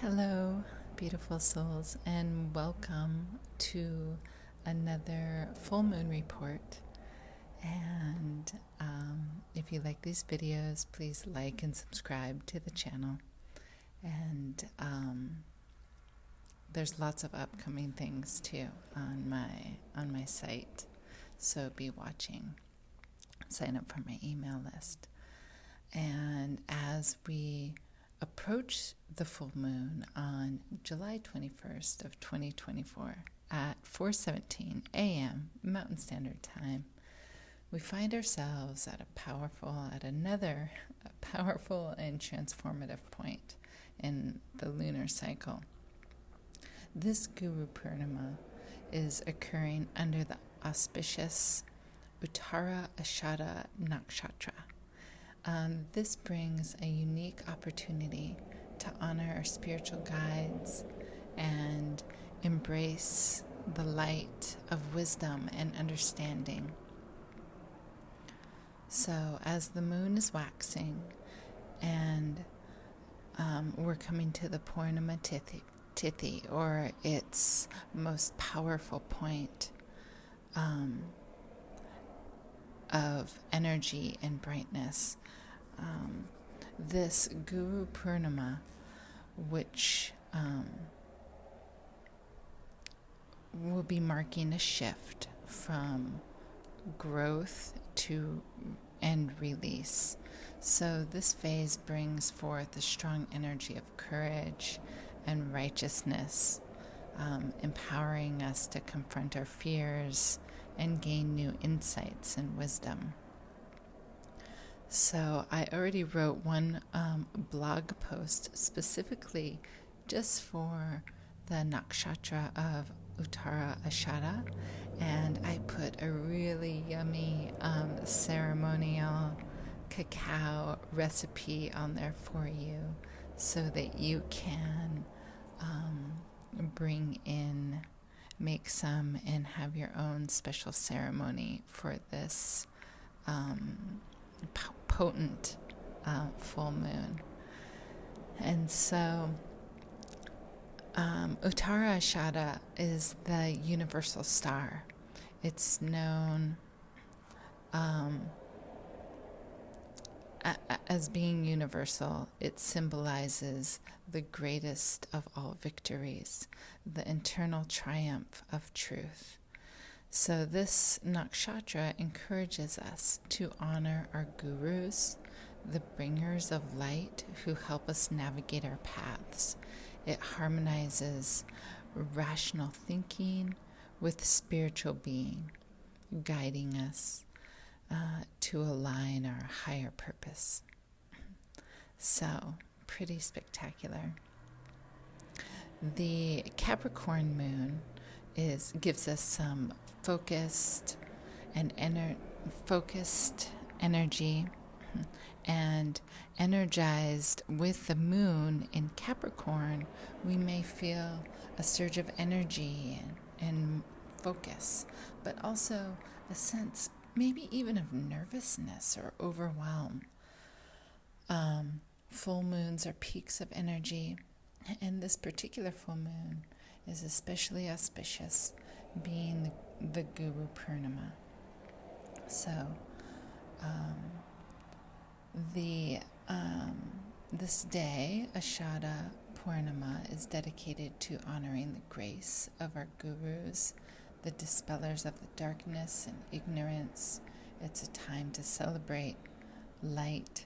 Hello, beautiful souls, and welcome to another full moon report. And if you like these videos, please like and subscribe to the channel. And there's lots of upcoming things too on my site, so be watching. Sign up for my email list. And as we approach the full moon on July 21st of 2024 at 4:17 a.m. Mountain Standard Time, we find ourselves at another powerful and transformative point in the lunar cycle. This Guru Purnima is occurring under the auspicious Uttarashadha Nakshatra. This brings a unique opportunity to honor our spiritual guides and embrace the light of wisdom and understanding. So as the moon is waxing and we're coming to the Purnima Tithi, or its most powerful point of energy and brightness, this Guru Purnima, which will be marking a shift from growth to and release. So this phase brings forth a strong energy of courage and righteousness, empowering us to confront our fears and gain new insights and wisdom. So I already wrote one blog post specifically just for the Nakshatra of Uttarashadha, and I put a really yummy ceremonial cacao recipe on there for you so that you can make some and have your own special ceremony for this potent full moon. And so Uttarashadha is the universal star. It's known as being universal. It symbolizes the greatest of all victories, the internal triumph of truth. So this nakshatra encourages us to honor our gurus, the bringers of light who help us navigate our paths. It harmonizes rational thinking with spiritual being, guiding us to align our higher purpose. So, pretty spectacular. The Capricorn moon gives us some focused energy, and energized with the moon in Capricorn, we may feel a surge of energy and focus, but also a sense maybe even of nervousness or overwhelm. Full moons are peaks of energy, and this particular full moon is especially auspicious, being the Guru Purnima. So this day, Ashada Purnima, is dedicated to honoring the grace of our gurus, the dispellers of the darkness and ignorance. It's a time to celebrate light,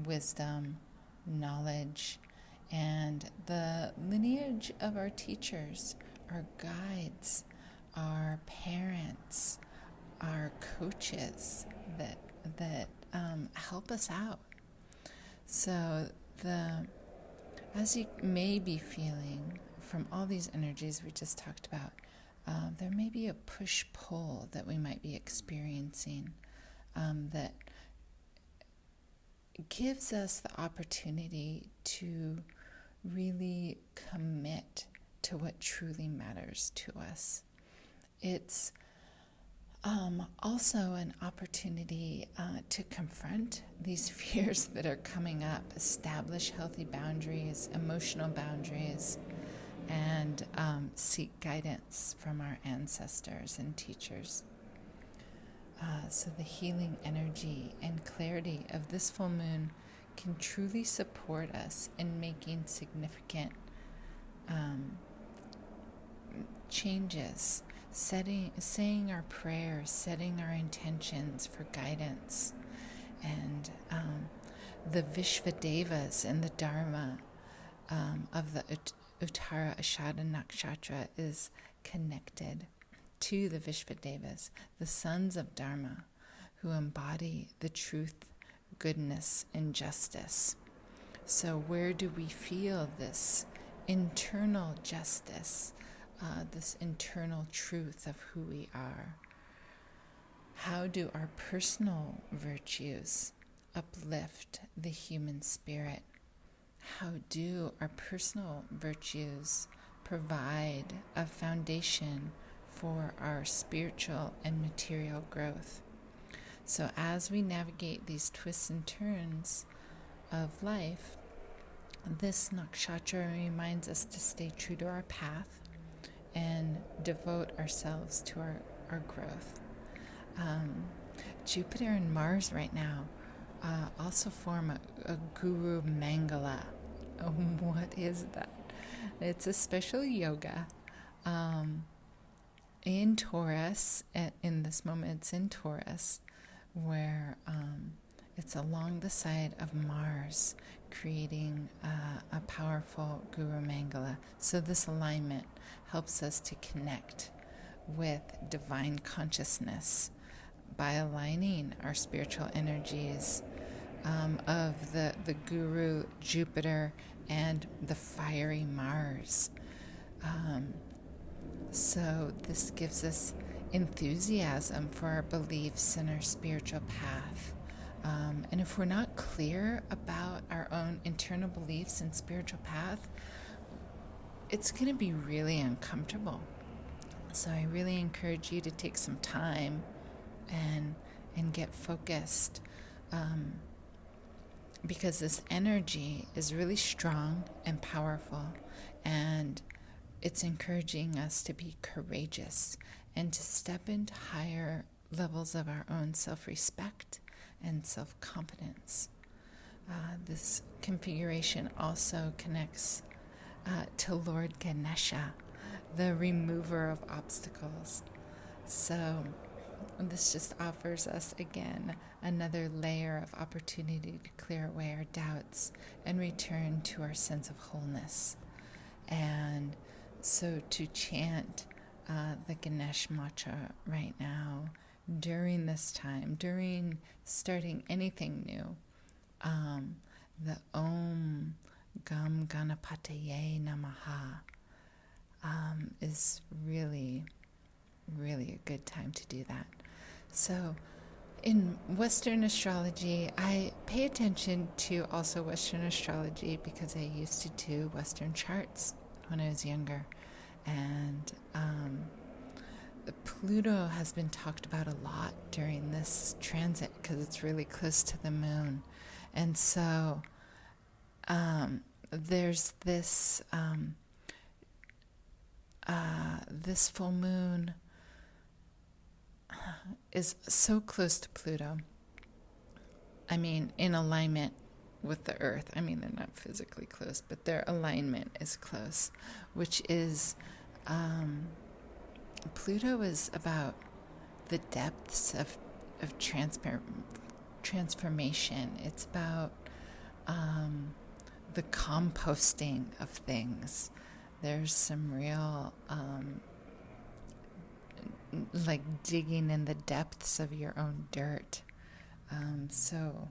wisdom, knowledge, and the lineage of our teachers, our guides, our parents, our coaches that help us out. So as you may be feeling from all these energies we just talked about, there may be a push-pull that we might be experiencing that gives us the opportunity to really commit to what truly matters to us. It's Also, an opportunity to confront these fears that are coming up, establish healthy boundaries, emotional boundaries, and seek guidance from our ancestors and teachers. So the healing energy and clarity of this full moon can truly support us in making significant changes, saying our prayers, setting our intentions for guidance. And the Vishva Devas in the Dharma of the Uttarashadha Nakshatra is connected to the Vishva Devas, the sons of Dharma, who embody the truth, goodness, and justice. So where do we feel this internal justice, this internal truth of who we are? How do our personal virtues uplift the human spirit? How do our personal virtues provide a foundation for our spiritual and material growth? So as we navigate these twists and turns of life, this nakshatra reminds us to stay true to our path and devote ourselves to our growth. Jupiter and Mars right now also form a Guru Mangala. What is that? It's a special yoga in Taurus. In this moment, it's in Taurus, where it's along the side of Mars, creating a powerful Guru Mangala. So this alignment helps us to connect with divine consciousness by aligning our spiritual energies of the Guru Jupiter and the fiery Mars. So this gives us enthusiasm for our beliefs and our spiritual path. And if we're not clear about our own internal beliefs and spiritual path, it's going to be really uncomfortable. So I really encourage you to take some time and get focused, because this energy is really strong and powerful, and it's encouraging us to be courageous and to step into higher levels of our own self-respect and self-confidence. This configuration also connects to Lord Ganesha, the remover of obstacles. So this just offers us, again, another layer of opportunity to clear away our doubts and return to our sense of wholeness. And so to chant the Ganesh mantra right now, during this time, during starting anything new, the Om Gam Ganapataye Namaha is really, really a good time to do that. So in Western astrology, I pay attention to also Western astrology because I used to do Western charts when I was younger. And Pluto has been talked about a lot during this transit because it's really close to the moon. And so there's this this full moon is so close to Pluto. I mean, in alignment with the Earth. I mean, they're not physically close, but their alignment is close, which is Pluto is about the depths of transformation. It's about the composting of things. There's some real like digging in the depths of your own dirt. So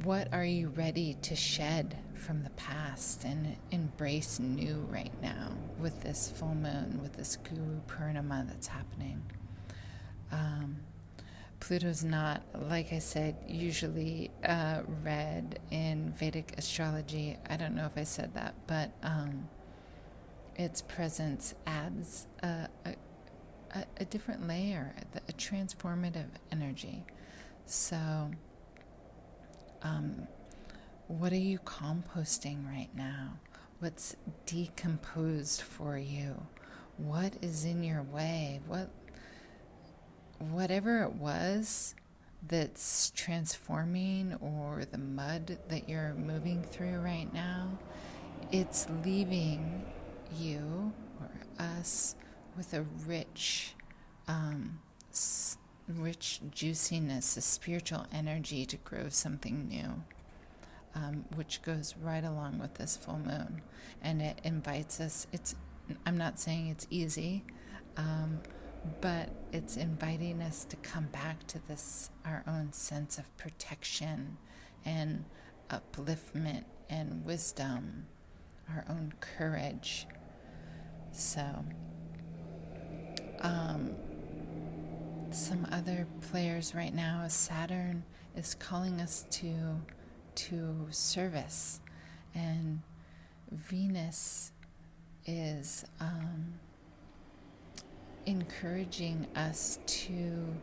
what are you ready to shed from the past and embrace new right now with this full moon, with this Guru Purnima that's happening? Pluto's not, like I said, usually read in Vedic astrology. I don't know if I said that, but its presence adds a a different layer, a transformative energy. So, what are you composting right now? What's decomposed for you? What is in your way? Whatever it was that's transforming, or the mud that you're moving through right now, it's leaving you or us with a rich, rich juiciness, a spiritual energy to grow something new, which goes right along with this full moon. And it invites us, I'm not saying it's easy, but it's inviting us to come back to this, our own sense of protection and upliftment and wisdom, our own courage. So, some other players right now is Saturn is calling us to service, and Venus is encouraging us to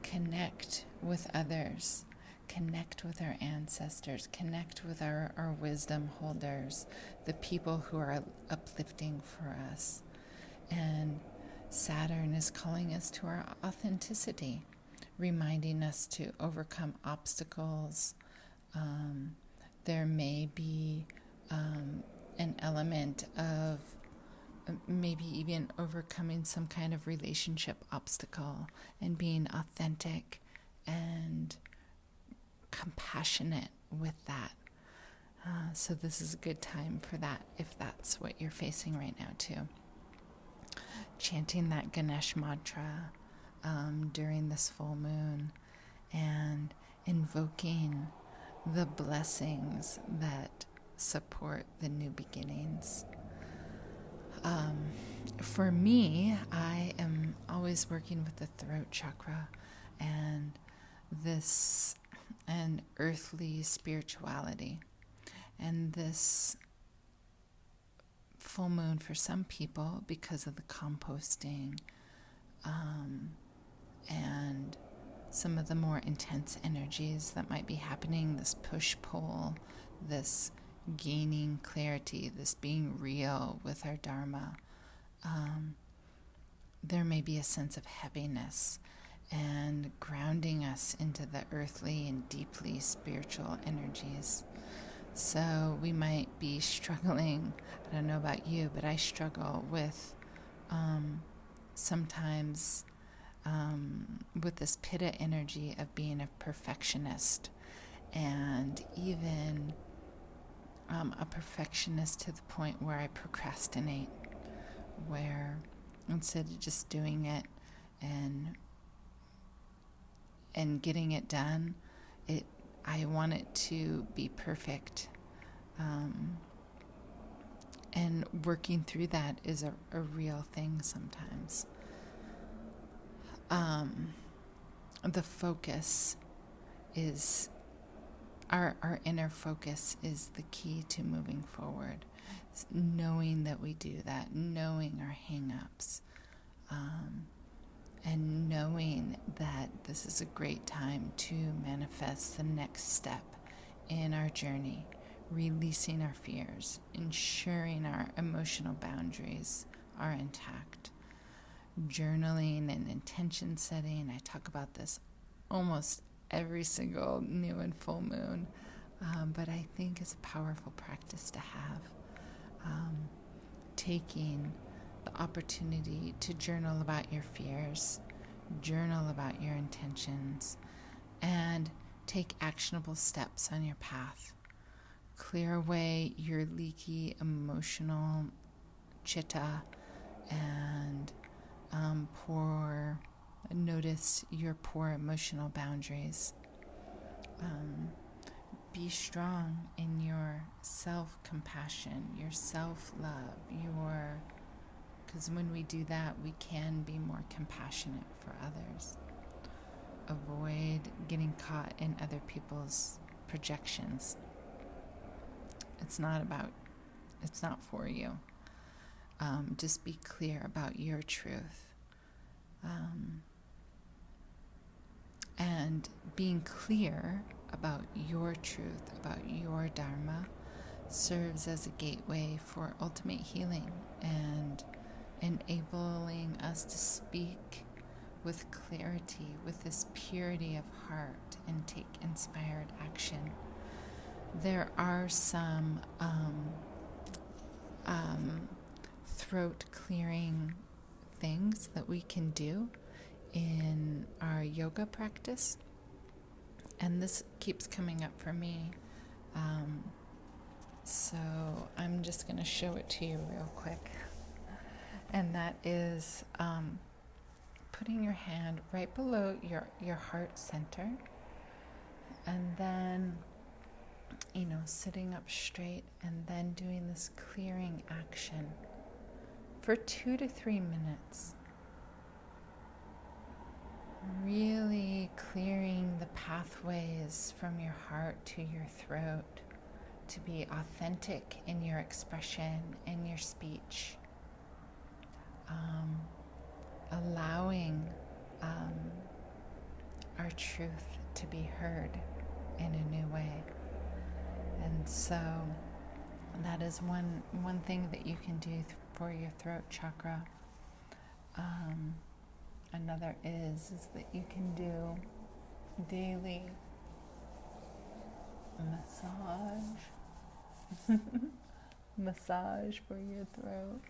connect with others, connect with our ancestors, connect with our wisdom holders, the people who are uplifting for us. And Saturn is calling us to our authenticity, reminding us to overcome obstacles. There may be an element of maybe even overcoming some kind of relationship obstacle and being authentic and compassionate with that. So this is a good time for that, if that's what you're facing right now too. Chanting that Ganesh mantra during this full moon and invoking the blessings that support the new beginnings. For me, I am always working with the throat chakra and this and earthly spirituality. And this full moon for some people, because of the composting and some of the more intense energies that might be happening, this push-pull, this gaining clarity, this being real with our Dharma, there may be a sense of heaviness and grounding us into the earthly and deeply spiritual energies. So we might be struggling, I don't know about you, but I struggle with sometimes with this pitta energy of being a perfectionist, and even a perfectionist to the point where I procrastinate, where instead of just doing it and getting it done, I want it to be perfect. And working through that is a real thing sometimes. The focus is, our inner focus is the key to moving forward. It's knowing that we do that, knowing our hang-ups, and knowing that this is a great time to manifest the next step in our journey, releasing our fears, ensuring our emotional boundaries are intact. Journaling and intention setting, I talk about this almost every single new and full moon, but I think it's a powerful practice to have. Taking the opportunity to journal about your fears, journal about your intentions, and take actionable steps on your path. Clear away your leaky emotional chitta and notice your poor emotional boundaries. Be strong in your self-compassion, your self-love, because when we do that, we can be more compassionate for others. Avoid getting caught in other people's projections. It's not for you. Just be clear about your truth And being clear about your truth, about your Dharma, serves as a gateway for ultimate healing and enabling us to speak with clarity, with this purity of heart, and take inspired action. There are some throat clearing things that we can do in our yoga practice, and this keeps coming up for me. So I'm just going to show it to you real quick. And that is putting your hand right below your heart center, and then, sitting up straight, and then doing this clearing action for 2 to 3 minutes. Really clearing the pathways from your heart to your throat to be authentic in your expression and your speech. Allowing our truth to be heard in a new way. And so that is one thing that you can do for your throat chakra. Another is that you can do daily massage for your throat.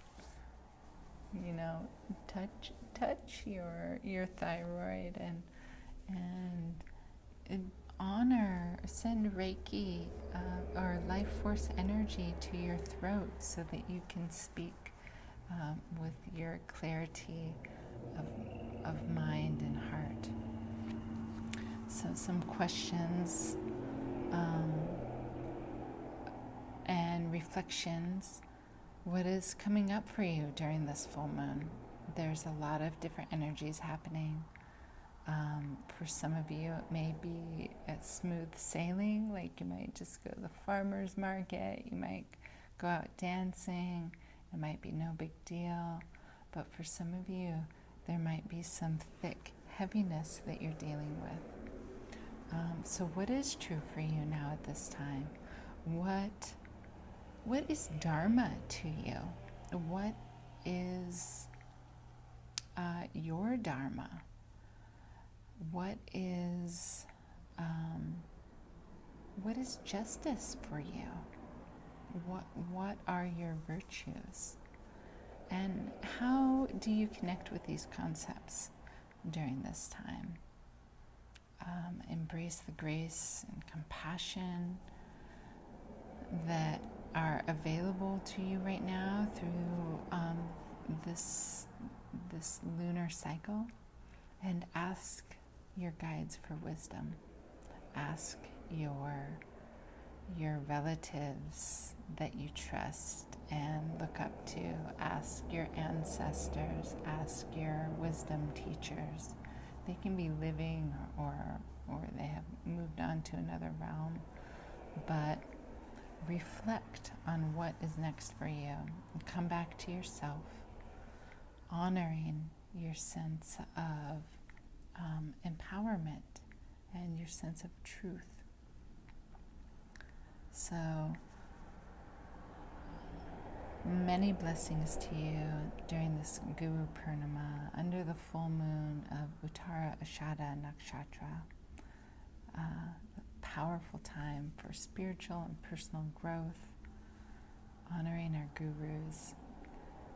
Touch your thyroid and honor, send Reiki or life force energy to your throat so that you can speak with your clarity of mind and heart. So some questions and reflections. What is coming up for you during this full moon? There's a lot of different energies happening. For some of you, it may be a smooth sailing, like you might just go to the farmer's market, you might go out dancing, it might be no big deal. But for some of you, there might be some thick heaviness that you're dealing with. So what is true for you now at this time? What is Dharma to you? What is your Dharma? What is justice for you? What are your virtues? And how do you connect with these concepts during this time? Embrace the grace and compassion that are available to you right now through this lunar cycle, and ask your guides for wisdom. Ask your relatives that you trust and look up to. Ask your ancestors. Ask your wisdom teachers. They can be living or they have moved on to another realm. But reflect on what is next for you. And come back to yourself, honoring your sense of empowerment and your sense of truth. So, many blessings to you during this Guru Purnima under the full moon of Uttarashadha Nakshatra. Powerful time for spiritual and personal growth, honoring our gurus,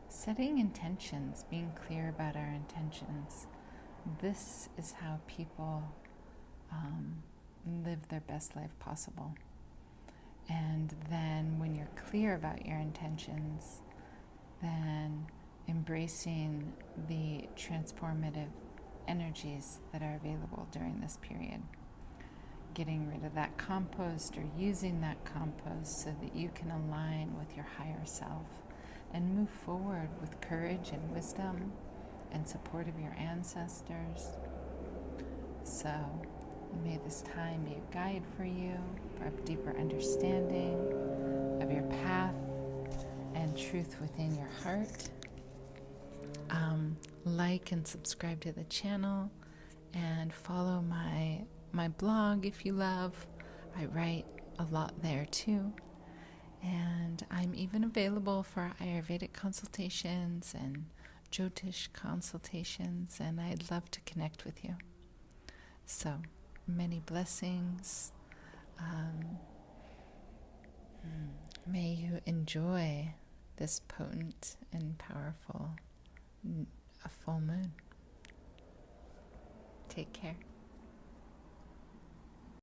setting intentions, being clear about our intentions. This is how people live their best life possible. And then when you're clear about your intentions, then embracing the transformative energies that are available during this period. Getting rid of that compost or using that compost so that you can align with your higher self and move forward with courage and wisdom and support of your ancestors. So may this time be a guide for you for a deeper understanding of your path and truth within your heart. like and subscribe to the channel, and follow my blog if you love. I write a lot there too. And I'm even available for Ayurvedic consultations and Jyotish consultations, and I'd love to connect with you. So, many blessings. May you enjoy this potent and powerful full moon. Take care.